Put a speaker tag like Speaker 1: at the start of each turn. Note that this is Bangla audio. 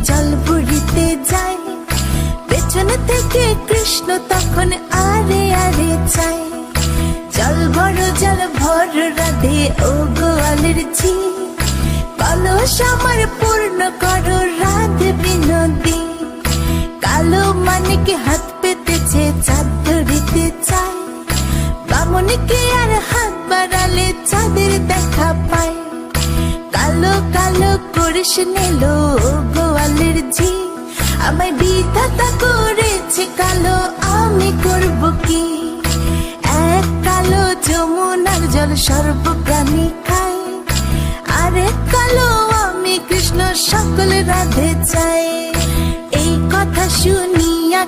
Speaker 1: জল ভরিতে যায়, পেছনে থেকে কৃষ্ণ তখন আরে আরে চায়। জল ভর রাধে ও গোয়ালের ঝি, কলস আমার পূর্ণ করো রাধে বিনোদী। কালো মানিকে হাত পেতেছে চাঁদ ধরিতে চায়, বামুনিকে আর হাত বাড়ালে চাঁদের দেখা পায়। কালো কালো করিস নিলো গোয়ালের ঝি, আমায় বিধাতা করেছে কালো, আমি করব কি? এক কালো যমুনার জল সর্ব প্রাণী খায়, আরেক কালো আমি কৃষ্ণ সকল রাধে চাই। এই কথা শুনিয়া